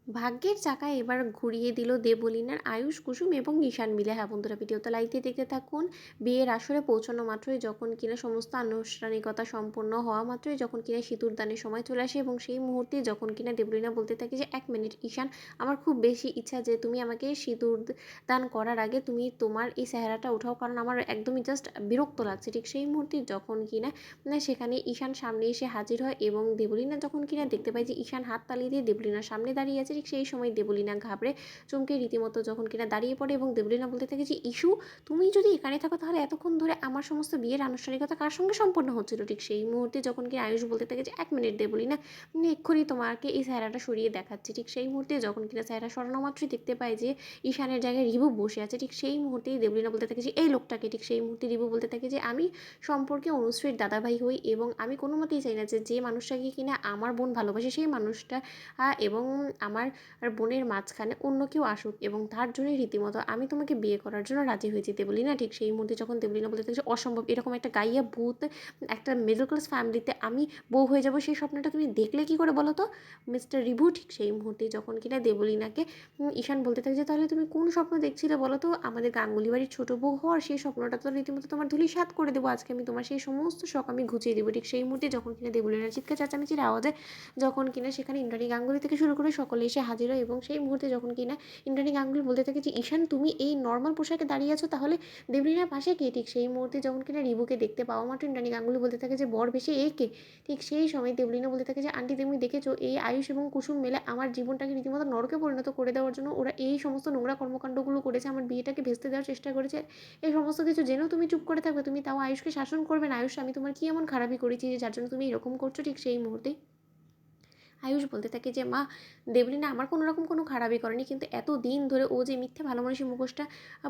ভাগ্যের চাকা এবার ঘুরিয়ে দিল দেবলীনার আয়ুষ, কুসুম এবং ঈশান মিলে। হ্যাঁ বন্ধুরা, ভিডিওতে লাইক দিয়ে দেখতে থাকুন। বিয়ের আসরে পৌঁছানো মাত্রই, যখন কিনা সমস্ত আনুষ্ঠানিকতা সম্পন্ন হওয়া মাত্রই, যখন কিনা সিঁদুর দানের সময় চলে আসে এবং সেই মুহূর্তে যখন কিনা দেবলীনা বলতে থাকে যে 1 মিনিট ঈশান, আমার খুব বেশি ইচ্ছা যে তুমি আমাকে সিঁদুর দান করার আগে তুমি তোমার এই চেহারাটা ওঠাও, কারণ আমার একদমই জাস্ট বিরক্ত লাগছে। ঠিক সেই মুহূর্তে যখন কিনা সেখানে ঈশান সামনে এসে হাজির হয় এবং দেবলীনা যখন কিনা দেখতে পায় যে ঈশান হাত তালি দিয়ে দেবলীনার সামনে দাঁড়িয়ে আছে, ঠিক সেই সময় দেবলীনা ঘাবড়ে চমকে রীতিমতো যখন কিনা দাঁড়িয়ে পড়ে এবং দেবলীনা বলতে থাকে যে ইস্যু, তুমি যদি এখানে থাকো তাহলে এতক্ষণ ধরে আমার সমস্ত বিয়ের আনুষ্ঠানিকতা কার সঙ্গে সম্পন্ন হচ্ছিল। ঠিক সেই মুহূর্তে যখন কিনা আয়ুষ বলতে থাকে যে 1 মিনিট দেবলীনা, এক্ষুনি তোমাকে এই চেহারাটা সরিয়ে দেখাচ্ছি। ঠিক সেই মুহূর্তে যখন কিনা চেহারা সরানো মাত্রই দেখতে পায় যে ঈশানের জায়গায় রিভু বসে আছে। ঠিক সেই মুহূর্তেই দেবলীনা বলতে থাকে যে এই লোকটাকে। ঠিক সেই মুহূর্তে রিভু বলতে থাকে যে আমি সম্পর্কে অনুশ্রীর দাদাভাই হই এবং আমি কোনো মতেই চাই না যে যে মানুষটাকে কিনা আমার বোন ভালোবাসে সেই মানুষটা এবং আমার বোনের মাঝখানে অন্য কেউ আসুক, এবং তার জন্যই রীতিমতো আমি তোমাকে বিয়ে করার জন্য রাজি হয়েছি দেবলীনা। ঠিক সেই মুহূর্তে যখন দেবলীনা বলতে থাকে অসম্ভব, এরকম একটা গাইয়া ভূত একটা মিডল ক্লাস ফ্যামিলিতে আমি বউ হয়ে যাব, সেই স্বপ্নটা তুমি দেখলে কি করে বলো তো মিস্টার রিভু। ঠিক সেই মুহূর্তে যখন কিনা দেবলীনাকে ঈশান বলতে থাকে যে তাহলে তুমি কোন স্বপ্ন দেখছিলে বলো তো, আমাদের গাঙ্গুলি বাড়ির ছোটো বউ হওয়ার সেই স্বপ্নটা তো রীতিমতো তোমার ধূলিসাৎ করে দেবো আজকে আমি, তোমার সেই সমস্ত শখ আমি ঘুচিয়ে দেবো। ঠিক সেই মুহূর্তে যখন কিনা দেবলীনার চিৎকার চেঁচামেচির আওয়াজে যখন কিনা সেখানে ইন্দ্রাণী গাঙ্গুলি থেকে শুরু করে সকলে এসে হাজির হয় এবং সেই মুহূর্তে যখন কিনা ইন্দ্রাণী গাঙ্গুলি বলতে থাকে যে ঈশান তুমি এই নর্মাল পোশাকে দাঁড়িয়ে আছো, তাহলে দেবলীনার পাশে কে। ঠিক সেই মুহূর্তে যখন কিনা রিভুকে দেখতে পাওয়া মাত্র ইন্দ্রাণী গাঙ্গুলি বলতে থাকে যে বর বেশি এ কে। ঠিক সেই সময় দেবলীনা বলতে থাকে যে আন্টি তুমি দেখেছো এই আয়ুষ এবং কুসুম মিলে আমার জীবনটাকে রীতিমতো নরকে পরিণত করে দেওয়ার জন্য ওরা এই সমস্ত নোংরা কর্মকাণ্ডগুলো করেছে, আমার বিয়েটাকে ভেস্তে দেওয়ার চেষ্টা করেছে। এই সমস্ত কিছু জেনেও তুমি চুপ করে থাকবে, তুমি তাও আয়ুষকে শাসন করবে না। আয়ুষ, আমি তোমার কি এমন খারাপই করেছি যে যার জন্য তুমি এরকম করছো। ঠিক সেই মুহূর্তেই আয়ুষ বলতে থাকে যে মা, দেবলীনা আমার কোনো রকম কোনো খারাপই করেনি, কিন্তু এত দিন ধরে ও যে মিথ্যে ভালো মানুষের মুখোশটা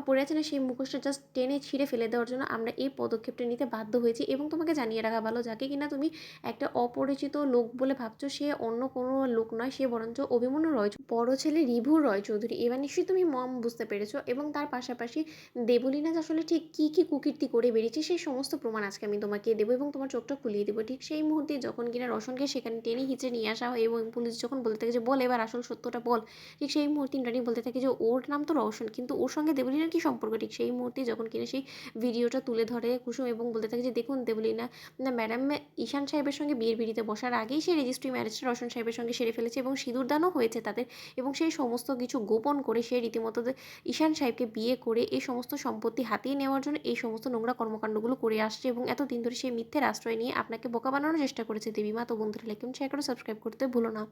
পড়ে আছে না, সেই মুখোশটা জাস্ট টেনে ছিঁড়ে ফেলে দেওয়ার জন্য আমরা এই পদক্ষেপটা নিতে বাধ্য হয়েছি। এবং তোমাকে জানিয়ে রাখা ভালো, যাকে কিনা তুমি একটা অপরিচিত লোক বলে ভাবছো সে অন্য কোনো লোক নয়, সে বরঞ্চ অভিমন্যু রয়, বড় ছেলে রিভু রয় চৌধুরী। এবার নিশ্চয়ই তুমি মম বুঝতে পেরেছো। এবং তার পাশাপাশি দেবলীনা যে আসলে ঠিক কী কী কুকীর্তি করে বেরিয়েছে সেই সমস্ত প্রমাণ আজকে আমি তোমাকে দেবো এবং তোমার চোখটা খুলিয়ে দেবো। ঠিক সেই মুহূর্তে যখন কিনা রোশনকে সেখানে টেনে হিঁচড়ে নিয়ে আসা হয় এবং পুলিশ যখন বলতে থাকে যে বল এবার আসল সত্যটা বল, ঠিক সেই মুহূর্তে ইন্দ্রাণী বলতে থাকে যে ওর নাম তো রওশন, কিন্তু ওর সঙ্গে দেবলীনার কী সম্পর্ক। ঠিক সেই মুহূর্তে যখন কিনা সেই ভিডিওটা তুলে ধরে কুসুম এবং বলতে থাকে যে দেখুন দেবলীনা ম্যাডাম ঈশান সাহেবের সঙ্গে বিয়ের পিঁড়িতে বসার আগেই সেই রেজিস্ট্রি ম্যারেজটা রওশন সাহেবের সঙ্গে সেরে ফেলেছে এবং সিঁদুরদানও হয়েছে তাদের, এবং সেই সমস্ত কিছু গোপন করে সে রীতিমতো ঈশান সাহেবকে বিয়ে করে এই সমস্ত সম্পত্তি হাতিয়ে নেওয়ার জন্য এই সমস্ত নোংরা কর্মকাণ্ডগুলো করে আসছে এবং এতদিন ধরে সেই মিথ্যের আশ্রয় নিয়ে আপনাকে বোকা বানানোর চেষ্টা করেছে দেবীমা। তো বন্ধুরা লাইক এবং শেয়ার করে সাবস্ক্রাইব করতে ভুলো না।